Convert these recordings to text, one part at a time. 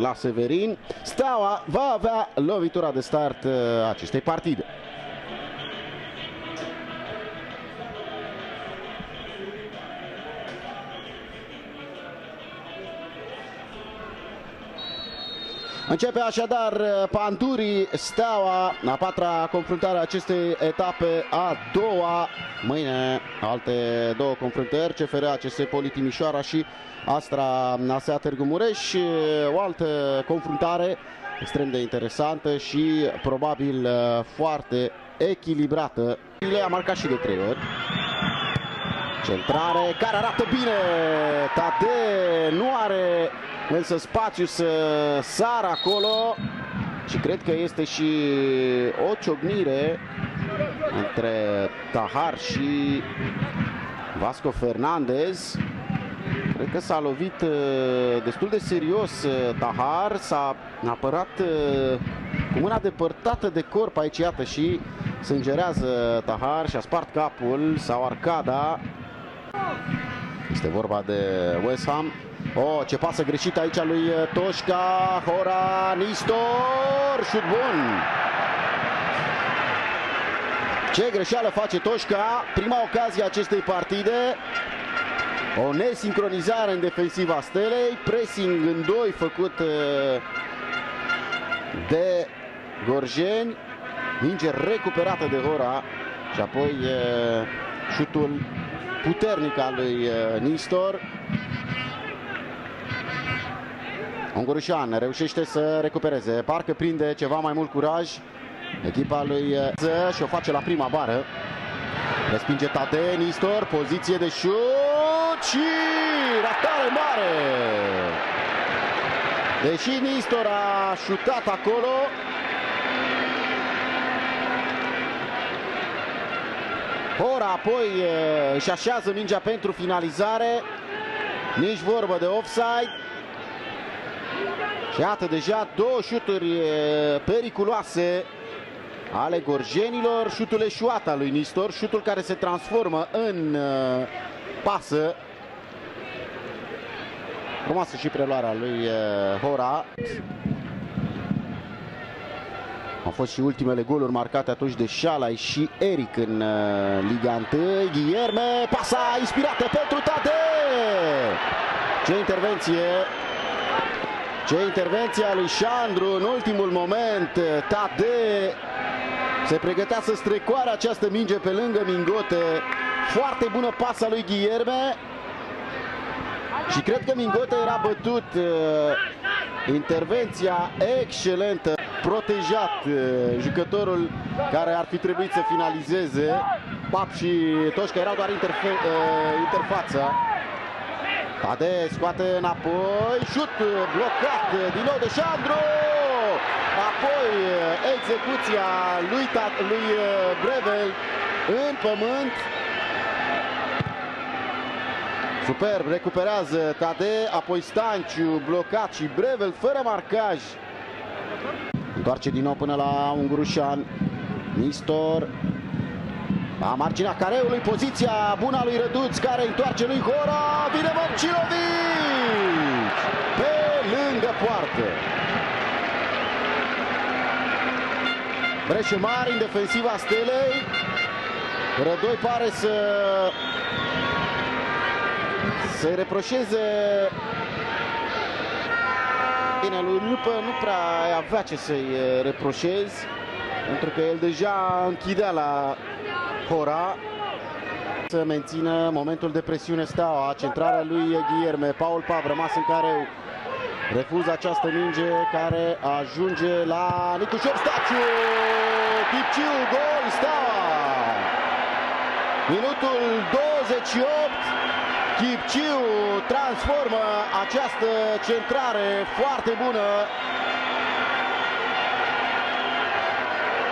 la Severin. Steaua va avea lovitura de start acestei partide. Începe așadar Pandurii, Steaua, a patra confruntare a acestei etape, a doua. Mâine alte două confruntări, CFR ACS Poli Timișoara și Astra ASEA Târgu Mureș. O altă confruntare extrem de interesantă și probabil foarte echilibrată. Le-a marcat și de 3 ori. Centrare care arată bine. Tadee nu are însă spațiu să sară acolo și cred că este și o ciocnire între Tahar și Vasco Fernandez. Cred că s-a lovit destul de serios Tahar, s-a apărat cu mâna depărtată de corp aici, iată, și sângerează Tahar și a spart capul sau arcada. Este vorba de West Ham. Ce pasă greșită aici lui Toșca, Hora, Nistor, șut bun. Ce greșeală face Toșca, prima ocazie a acestei partide. O nesincronizare în defensiva Stelei, pressing în doi făcut de Gorjeni, minge recuperată de Hora și apoi șutul puternic al lui Nistor. Ungurușan reușește să recupereze, parcă prinde ceva mai mult curaj echipa lui și o face la prima bară. Respinge Tadee, Nistor, poziție de șut și ratare mare. Deși Nistor a șutat acolo, Hora apoi își așează mingea pentru finalizare. Nici vorbă de offside. Și iată deja două șuturi periculoase ale gorjenilor. Șutul eșuat al lui Nistor, șutul care se transformă în pasă. Frumoasă și preluarea lui Hora. Au fost și ultimele goluri marcate atunci de Șalai și Eric în Liga 1. Guilherme, pasa inspirată pentru Tadee. Ce intervenție! Ce intervenție a lui Șandru în ultimul moment. Tadee se pregătea să strecoare această minge pe lângă Mingote. Foarte bună pasa lui Guilherme. Și cred că Mingote era bătut. Intervenția excelentă. Protejat jucătorul care ar fi trebuit să finalizeze. Pap și Toșca erau doar interfața. Tadee scoate înapoi, șut blocat din nou de Șandru. Apoi execuția lui Brevel în pământ. Superb, recuperează Tadee, apoi Stanciu blocat și Brevel fără marcaj. Întoarce din nou până la Ungurușan. Nistor. La marginea careului, poziția bună a lui Răduț, care întoarce lui Hora. Vine Momcilovic pe lângă poartă. Breșe mari în defensiva Stelei. Rădoi pare să se reproșeze. Bine, lui Lupă nu prea avea ce să-i reproșezi, pentru că el deja închidea la Hora. Să mențină momentul de presiune Steaua. Centrarea lui Guilherme. Paul Pav rămas în careu. Refuză această minge care ajunge la Nicușor Staciu. Chipciu, gol Steaua. Minutul 28. Chipciu transformă această centrare foarte bună.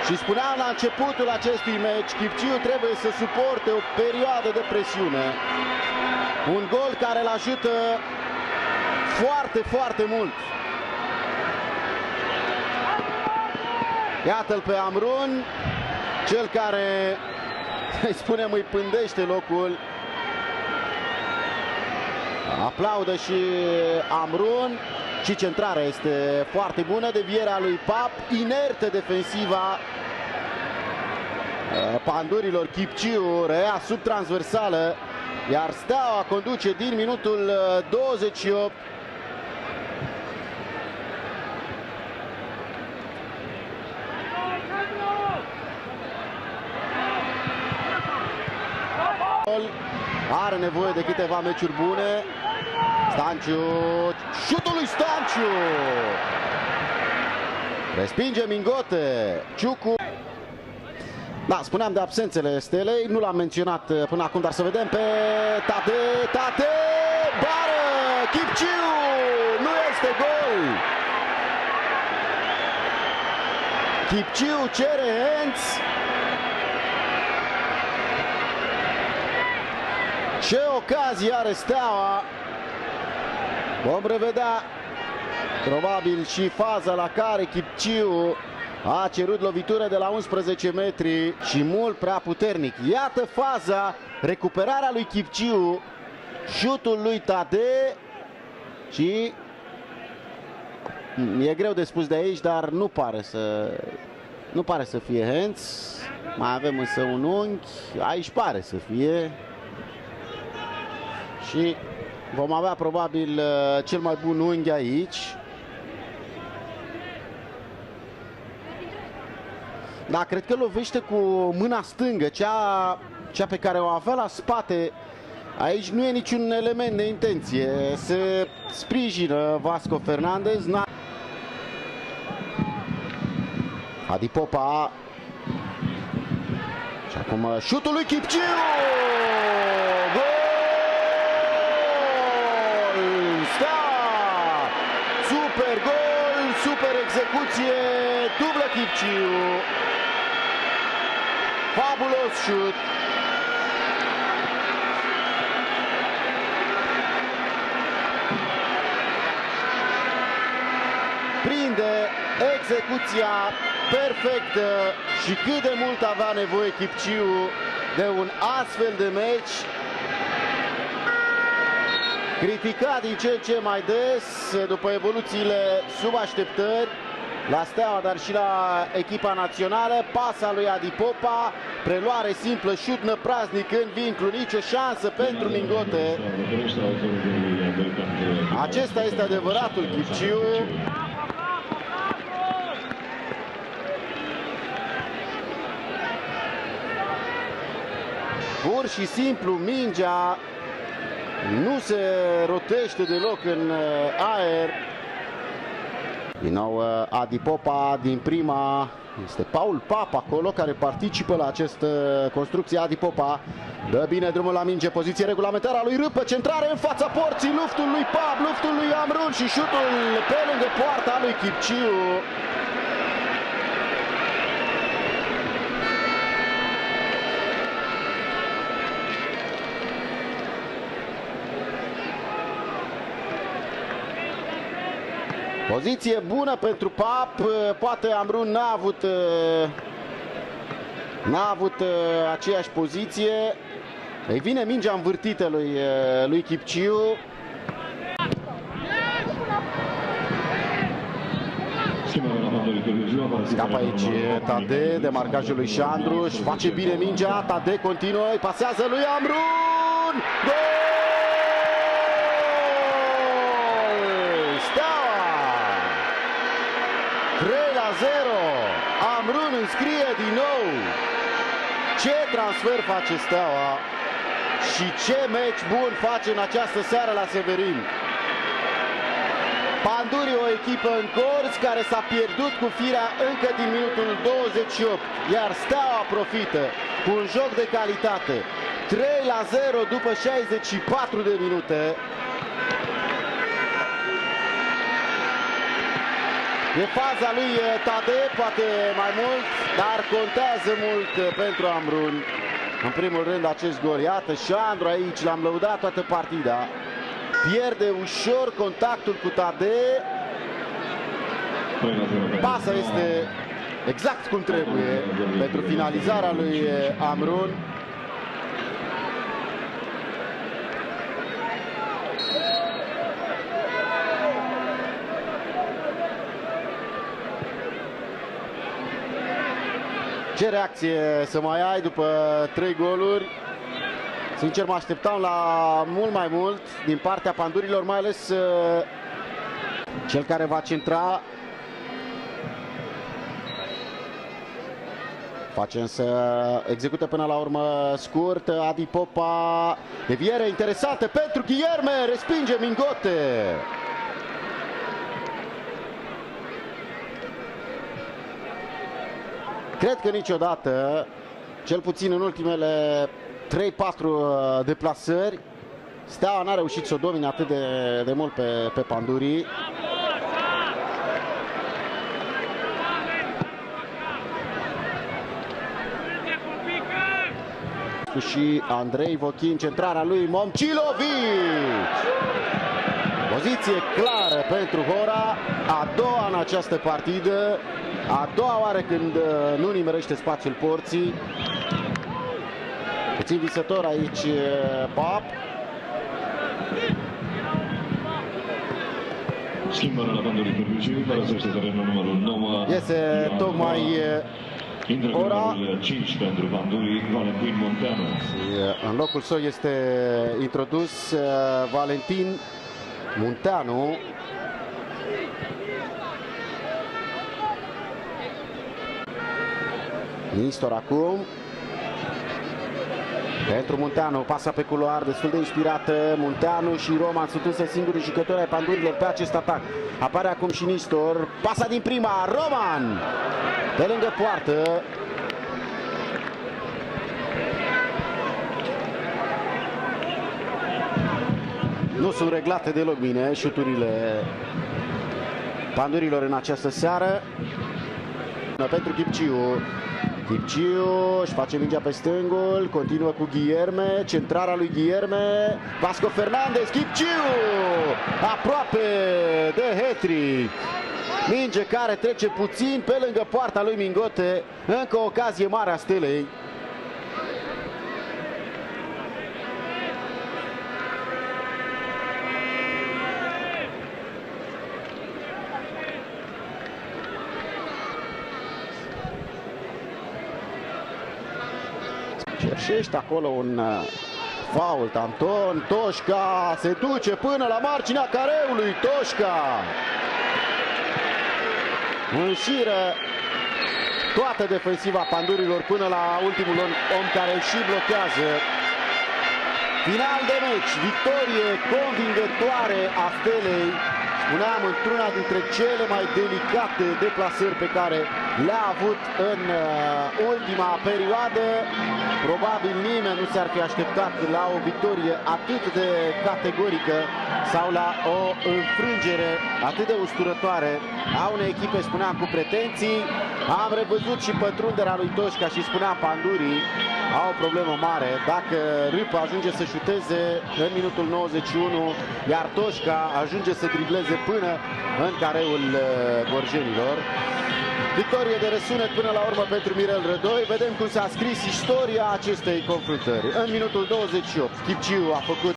Și spuneam la începutul acestui meci, Chipciu trebuie să suporte o perioadă de presiune. Un gol care îl ajută foarte, foarte mult. Iată-l pe Amrun, cel care, să-i spunem, îi pândește locul. Aplaudă și Amrun. Și centrarea este foarte bună, devierea lui Pap, inertă defensiva pandurilor. Chipciu reia sub transversală, iar Steaua conduce din minutul 28. Are nevoie de câteva meciuri bune. Stanciu, șutul lui Stanciu, respinge Mingote. Ciucu. Da, spuneam de absențele Stelei, nu l-am menționat până acum, dar să vedem pe Tate, bară, Chipciu, nu este gol. Chipciu cere hands. Ce ocazie are Steaua. Vom revedea probabil și faza la care Chipciu a cerut lovitură de la 11 metri și mult prea puternic. Iată faza, recuperarea lui Chipciu, șutul lui Tade și e greu de spus de aici, dar nu pare să fie hands. Mai avem însă un unghi, aici pare să fie. Și vom avea probabil cel mai bun unghi aici. Da, cred că lovește cu mâna stângă, cea pe care o avea la spate. Aici nu e niciun element de intenție. Se sprijină Vasco Fernandez. Adi Popa. Și acum șutul lui Chipciu. Gol! Steaua! Super gol, super execuție, dublă Chipciu. Fabulos șut. Prinde execuția perfectă și cât de mult avea nevoie Chipciu de un astfel de meci. Criticat din ce în ce mai des după evoluțiile sub așteptări la Steaua, dar și la echipa națională. Pasa lui Adi Popa, preluare simplă, șut năpraznic în vincul, nicio șansă pentru Mingote. Acesta este adevăratul Chipciu. Pur și simplu mingea nu se rotește deloc în aer. Din nou Adi Popa din prima. Este Paul Pap acolo care participă la această construcție. Adi Popa dă bine drumul la minge, poziție regulamentară a lui Râpă, centrare în fața porții, luftul lui Pap, luftul lui Amrun și șutul pe lângă poarta lui Chipciu. Poziție bună pentru Pap, poate Amrun n-a avut aceeași poziție. Îi vine mingea învârtită lui Chipciu. Scapă aici Tade de marcajul lui Șandru, își face bine mingea, Tade continuă, îi pasează lui Amrun. Gol! Amrun înscrie din nou. Ce transfer face Steaua și ce meci bun face în această seară la Severin. Pandurii o echipă în cors care s-a pierdut cu firea încă din minutul 28, iar Steaua profită cu un joc de calitate. 3-0 după 64 de minute. E faza lui Tade, poate mai mult, dar contează mult pentru Amrun. În primul rând acest gol. Iată Șandru aici, l-am lăudat toată partida. Pierde ușor contactul cu Tade. Pasa este exact cum trebuie pentru finalizarea lui Amrun. Ce reacție să mai ai după 3 goluri? Sincer, mă așteptam la mult mai mult din partea pandurilor, mai ales cel care va centra. Face însă, execută până la urmă scurt, Adi Popa, deviere interesantă pentru Guilherme, respinge Mingote. Cred că niciodată, cel puțin în ultimele 3-4 deplasări, Steaua n-a reușit să o domine atât de mult pe pandurii. Și Andrei Vochin, centrarea lui Momcilovic. Poziție clară pentru Hora, a doua în această partidă, a doua oară când nu nimerește spațiul porții. Puțin visător aici Pap. Schimbarea la bandul Cârguciu, părăsește terenul numărul 9. Iese tocmai Hora. 5 pentru Bandului, Valentin Munteanu. În locul său este introdus Valentin Munteanu. Nistor acum. Pentru Munteanu, pasa pe culoar, destul de inspirată. Munteanu și Roman sunt însă singurii jucători ai pandurilor pe acest atac. Apare acum și Nistor, pasa din prima, Roman! Pe lângă poartă. Nu sunt reglate deloc bine șuturile pandurilor în această seară. Pentru Chipciu. Chipciu își face mingea pe stângul, continuă cu Guilherme, centrarea lui Guilherme, Vasco Fernandez, Chipciu! Aproape de hat-trick. Minge care trece puțin pe lângă poarta lui Mingote, încă o ocazie mare a Stelei. Cerșește acolo un fault. Anton Toșca se duce până la marginea careului. Toșca înșiră toată defensiva pandurilor până la ultimul om care și blochează. Final de meci, victorie convingătoare a Stelei. Spuneam, într-una dintre cele mai delicate deplasări pe care le-a avut în ultima perioadă. Probabil nimeni nu s-ar fi așteptat la o victorie atât de categorică sau la o înfrângere atât de usturătoare a unei echipe, spuneam, cu pretenții. Am revăzut și pătrunderea lui Toșca și spuneam, pandurii au o problemă mare. Dacă Râpă ajunge să șuteze în minutul 91, iar Toșca ajunge să dribleze până în careul gorjenilor. Victorie de răsunet până la urmă pentru Mirel Rădoi. Vedem cum s-a scris istoria acestei confruntări. În minutul 28, Chipciu a făcut